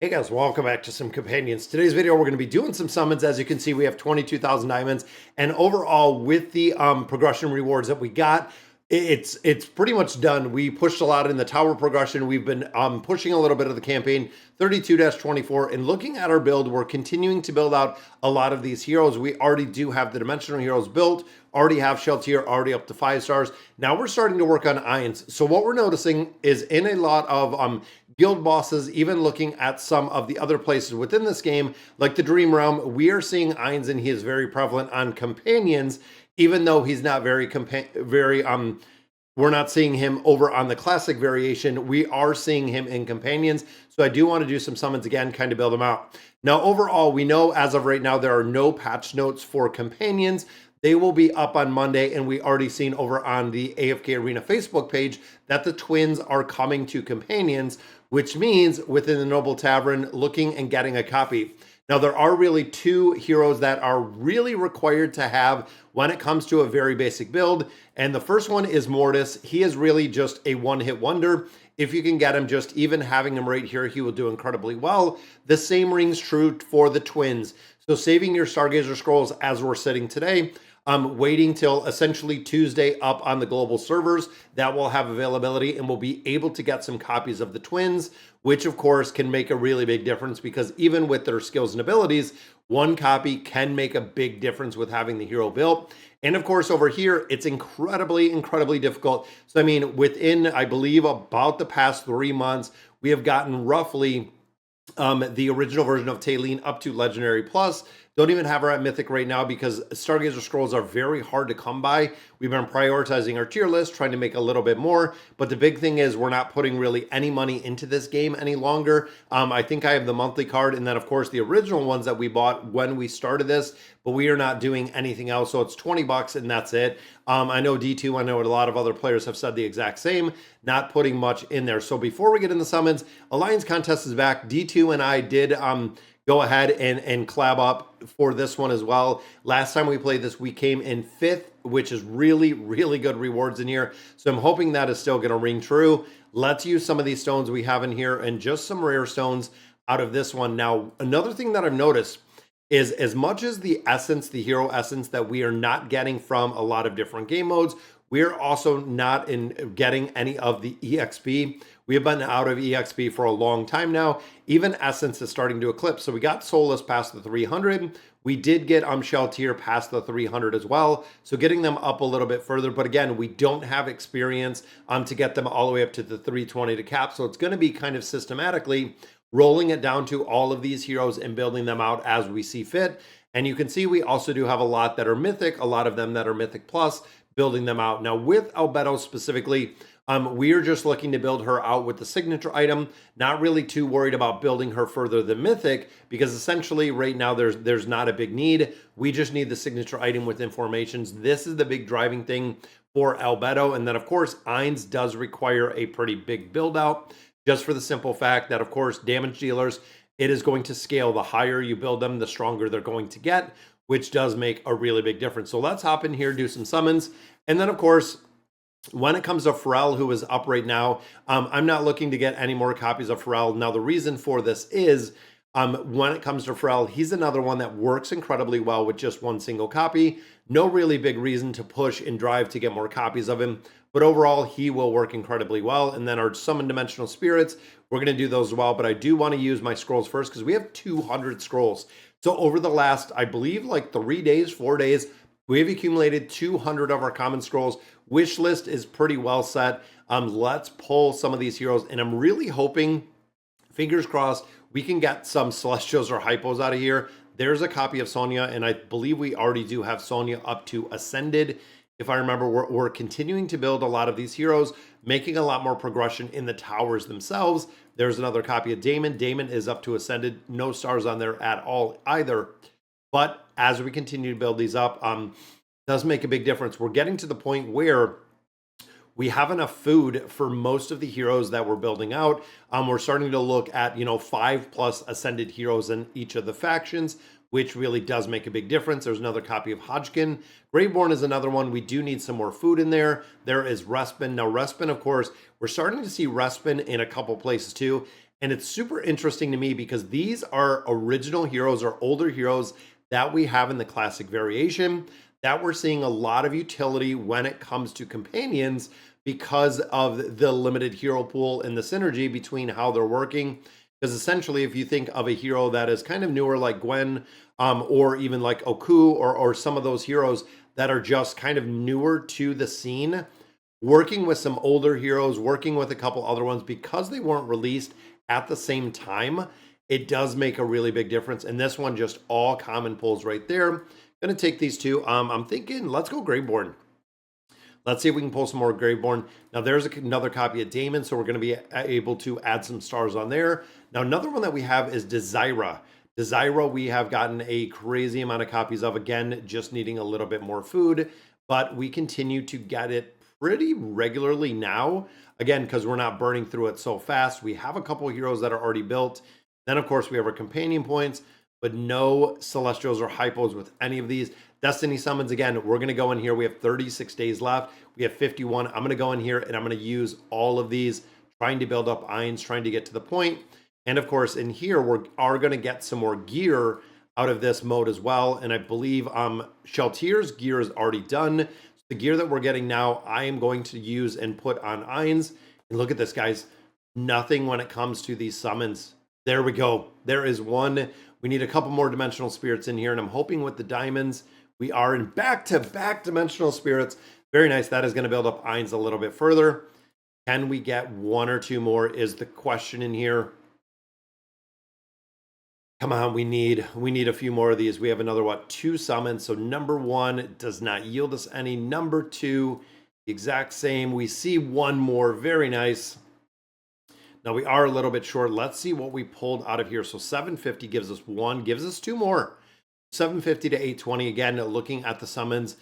Hey guys, welcome back to some companions. Today's video, we're going to be doing some summons. As you can see, we have 22,000 diamonds, and overall with the progression rewards that we got, it's pretty much done. We pushed a lot in the tower progression. We've been pushing a little bit of the campaign 32-24, and looking at our build, we're continuing to build out a lot of these heroes. We already do have the dimensional heroes built, already have Shell tier, already up to 5 stars. Now we're starting to work on Ainz. So what we're noticing is in a lot of guild bosses, even looking at some of the other places within this game, like the Dream Realm, we are seeing Ainz, and he is very prevalent on companions, even though he's not we're not seeing him over on the classic variation. We are seeing him in companions. So I do want to do some summons again, kind of build them out. Now, overall, we know as of right now, there are no patch notes for companions. They will be up on Monday, and we already seen over on the AFK Arena Facebook page that the twins are coming to companions, which means within the Noble Tavern, looking and getting a copy. Now, there are really two heroes that are really required to have when it comes to a very basic build. And the first one is Mortis. He is really just a one-hit wonder. If you can get him, just even having him right here, he will do incredibly well. The same rings true for the twins. So saving your Stargazer scrolls as we're sitting today, waiting till essentially Tuesday up on the global servers that will have availability, and we'll be able to get some copies of the twins, which of course can make a really big difference, because even with their skills and abilities, one copy can make a big difference with having the hero built. And of course, over here, it's incredibly difficult. So I mean, within, I believe, about the past 3 months, we have gotten roughly the original version of Taylene up to Legendary Plus. Don't even have her at Mythic right now because Stargazer scrolls are very hard to come by. We've been prioritizing our tier list, trying to make a little bit more. But the big thing is we're not putting really any money into this game any longer. I think I have the monthly card, and then of course the original ones that we bought when we started this, but we are not doing anything else. So it's 20 bucks and that's it. I know D2, I know a lot of other players have said the exact same, not putting much in there. So before we get into summons, Alliance Contest is back. D2 and I did go ahead and collab up for this one as well. Last time we played this, we came in 5th, which is really good rewards in here. So I'm hoping that is still going to ring true. Let's use some of these stones we have in here and just some rare stones out of this one. Now, another thing that I've noticed is as much as the essence, the hero essence that we are not getting from a lot of different game modes, we're also not getting any of the EXP. We have been out of EXP for a long time now. Even Essence is starting to eclipse. So we got Soulless past the 300. We did get Shell tier past the 300 as well. So getting them up a little bit further. But again, we don't have experience to get them all the way up to the 320 to cap. So it's going to be kind of systematically rolling it down to all of these heroes and building them out as we see fit. And you can see we also do have a lot that are Mythic, a lot of them that are Mythic Plus, building them out. Now with Albedo specifically, we are just looking to build her out with the signature item, not really too worried about building her further than Mythic, because essentially right now there's not a big need. We just need the signature item with informations. This is the big driving thing for Albedo. And then of course, Ainz does require a pretty big build out, just for the simple fact that of course, damage dealers, it is going to scale. The higher you build them, the stronger they're going to get, which does make a really big difference. So let's hop in here, do some summons. And then of course, when it comes to Pharrell, who is up right now, I'm not looking to get any more copies of Pharrell. Now, the reason for this is when it comes to Pharrell, he's another one that works incredibly well with just one single copy. No really big reason to push and drive to get more copies of him. But overall, he will work incredibly well. And then our Summon Dimensional Spirits, we're going to do those as well. But I do want to use my scrolls first because we have 200 scrolls. So over the last, I believe, like 3 days, 4 days, we have accumulated 200 of our common scrolls. Wish list is pretty well set. Let's pull some of these heroes. And I'm really hoping, fingers crossed, we can get some Celestials or Hypos out of here. There's a copy of Sonya, and I believe we already do have Sonya up to Ascended. If I remember, we're continuing to build a lot of these heroes, making a lot more progression in the towers themselves. There's another copy of Damon. Damon is up to Ascended. No stars on there at all either. But as we continue to build these up, does make a big difference. We're getting to the point where we have enough food for most of the heroes that we're building out. We're starting to look at, 5+ Ascended heroes in each of the factions, which really does make a big difference. There's another copy of Hodgkin. Graveborn is another one. We do need some more food in there. There is Respin. Now, Respin, of course, we're starting to see Respin in a couple places too. And it's super interesting to me because these are original heroes or older heroes that we have in the classic variation that we're seeing a lot of utility when it comes to companions because of the limited hero pool and the synergy between how they're working. Because essentially, if you think of a hero that is kind of newer, like Gwen, or even like Oku, or some of those heroes that are just kind of newer to the scene, working with some older heroes, working with a couple other ones because they weren't released at the same time, it does make a really big difference. And this one, just all common pulls right there. Gonna take these two. I'm thinking, let's go Graveborn. Let's see if we can pull some more Graveborn. Now there's another copy of Damon, so we're going to be able to add some stars on there. Now another one that we have is Desira. Desira we have gotten a crazy amount of copies of, again, just needing a little bit more food, but we continue to get it pretty regularly now, again, because we're not burning through it so fast. We have a couple of heroes that are already built. Then, of course, we have our companion points, but no Celestials or Hypos with any of these. Destiny summons, again, we're going to go in here. We have 36 days left. We have 51. I'm going to go in here and I'm going to use all of these, trying to build up Ainz, trying to get to the point. And of course, in here, we are going to get some more gear out of this mode as well. And I believe Sheltier's gear is already done. The gear that we're getting now, I am going to use and put on Ainz. And look at this, guys. Nothing when it comes to these summons. There we go. There is one. We need a couple more dimensional spirits in here. And I'm hoping with the diamonds, we are in back-to-back dimensional spirits. Very nice. That is going to build up Ainz a little bit further. Can we get one or two more is the question in here. Come on, we need a few more of these. We have another, what, 2 summons. So number 1 does not yield us any. Number 2, the exact same. We see one more. Very nice. Now we are a little bit short. Let's see what we pulled out of here. So 750 gives us 1, gives us 2 more. 750 to 820. Again, looking at the summons,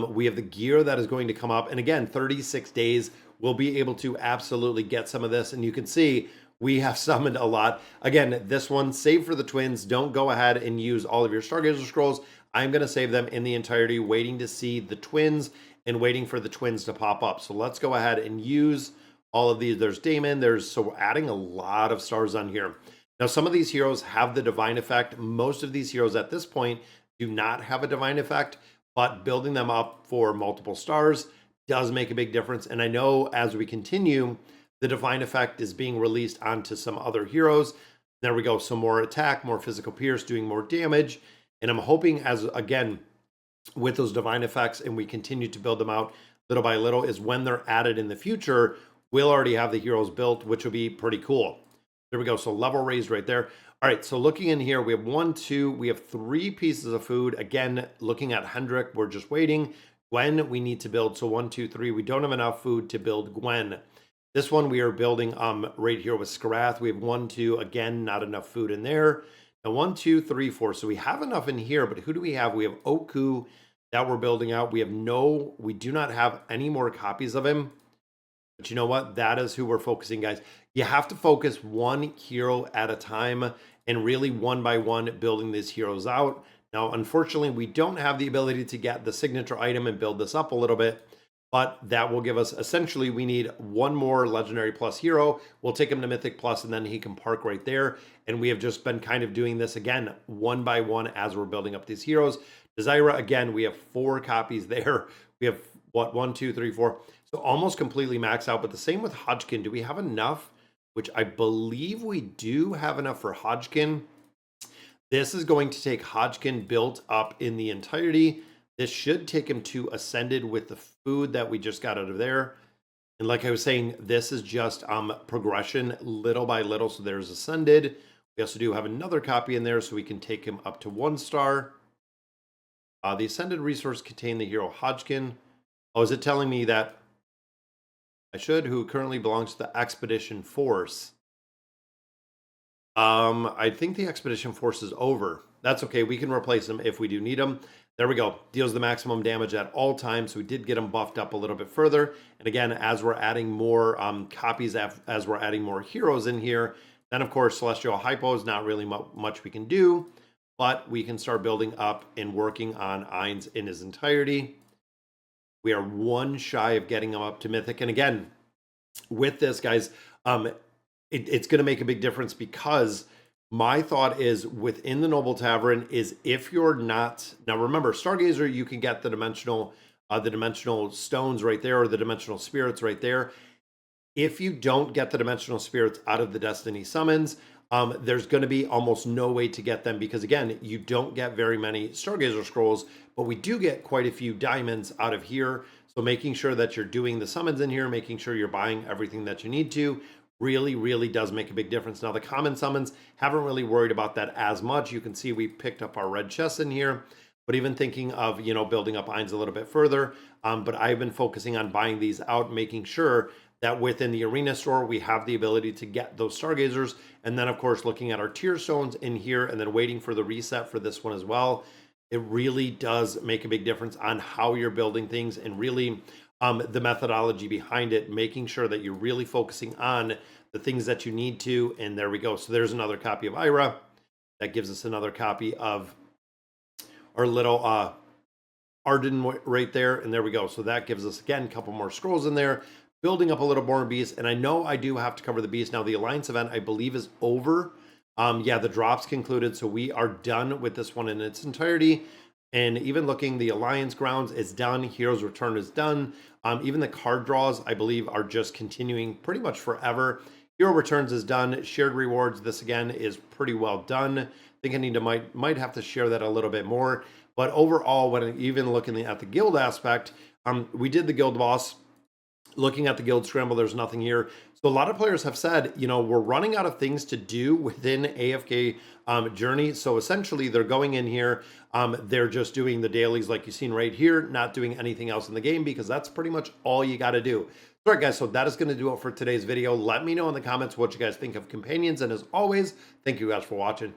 we have the gear that is going to come up. And again, 36 days, we'll be able to absolutely get some of this. And you can see we have summoned a lot. Again, this one, save for the twins. Don't go ahead and use all of your Stargazer scrolls. I'm going to save them in the entirety, waiting to see the twins and waiting for the twins to pop up. So let's go ahead and use all of these. There's Damon. So we're adding a lot of stars on here. Now, some of these heroes have the divine effect. Most of these heroes at this point do not have a divine effect, but building them up for multiple stars does make a big difference. And I know as we continue, the divine effect is being released onto some other heroes. There we go. Some more attack, more physical pierce, doing more damage. And I'm hoping as, again, with those divine effects and we continue to build them out little by little, is when they're added in the future, we'll already have the heroes built, which will be pretty cool. There we go. So level raised right there. All right. So looking in here, we have 1, 2, we have 3 pieces of food. Again, looking at Hendrik, we're just waiting. Gwen, we need to build. So 1, 2, 3. We don't have enough food to build Gwen. This one we are building right here with Skarath. We have 1, 2. Again, not enough food in there. Now 1, 2, 3, 4. So we have enough in here, but who do we have? We have Oku that we're building out. We do not have any more copies of him. But you know what? That is who we're focusing, guys. You have to focus one hero at a time and really one by one building these heroes out. Now, unfortunately, we don't have the ability to get the signature item and build this up a little bit, but that will give us, essentially, we need one more Legendary Plus hero. We'll take him to Mythic Plus, and then he can park right there. And we have just been kind of doing this, again, one by one as we're building up these heroes. Desira, again, we have 4 copies there. We have, what, 1, 2, 3, 4. So almost completely maxed out, but the same with Hodgkin. Do we have enough? Which I believe we do have enough for Hodgkin. This is going to take Hodgkin built up in the entirety. This should take him to Ascended with the food that we just got out of there. And like I was saying, this is just progression little by little. So there's Ascended. We also do have another copy in there so we can take him up to 1 star. The Ascended resource contain the hero Hodgkin. Oh, is it telling me that I should, who currently belongs to the Expedition Force? I think the Expedition Force is over. That's okay. We can replace him if we do need him. There we go. Deals the maximum damage at all times. So we did get him buffed up a little bit further. And again, as we're adding more copies, as we're adding more heroes in here, then of course, Celestial Hypo is not really much we can do, but we can start building up and working on Ainz in his entirety. We are 1 shy of getting him up to Mythic. And again, with this, guys, it's going to make a big difference, because my thought is within the Noble Tavern is, if you're not, now remember, Stargazer, you can get the dimensional stones right there, or the dimensional spirits right there. If you don't get the dimensional spirits out of the Destiny summons, there's going to be almost no way to get them, because again, you don't get very many Stargazer scrolls, but we do get quite a few diamonds out of here. So making sure that you're doing the summons in here, making sure you're buying everything that you need to, really, really does make a big difference. Now, the common summons, haven't really worried about that as much. You can see we picked up our red chest in here, but even thinking of, building up Ainz a little bit further. But I've been focusing on buying these out, making sure that within the arena store, we have the ability to get those Stargazers. And then, of course, looking at our tier stones in here, and then waiting for the reset for this one as well. It really does make a big difference on how you're building things, and really the methodology behind it, making sure that you're really focusing on the things that you need to. And there we go. So there's another copy of Ira. That gives us another copy of our little Arden right there. And there we go. So that gives us, again, a couple more scrolls in there, building up a little more beast. And I know I do have to cover the beast. Now, the Alliance event, I believe, is over. Yeah, the drops concluded. So we are done with this one in its entirety. And even looking, the Alliance grounds is done. Heroes Return is done. Even the card draws, I believe, are just continuing pretty much forever. Hero Returns is done. Shared rewards, this again is pretty well done. I think I need to might have to share that a little bit more. But overall, when even looking at the guild aspect, we did the guild boss. Looking at the guild scramble, there's nothing here. So a lot of players have said, we're running out of things to do within AFK journey. So essentially, they're going in here. They're just doing the dailies like you've seen right here, not doing anything else in the game, because that's pretty much all you got to do. All right, guys, so that is going to do it for today's video. Let me know in the comments what you guys think of companions. And as always, thank you guys for watching.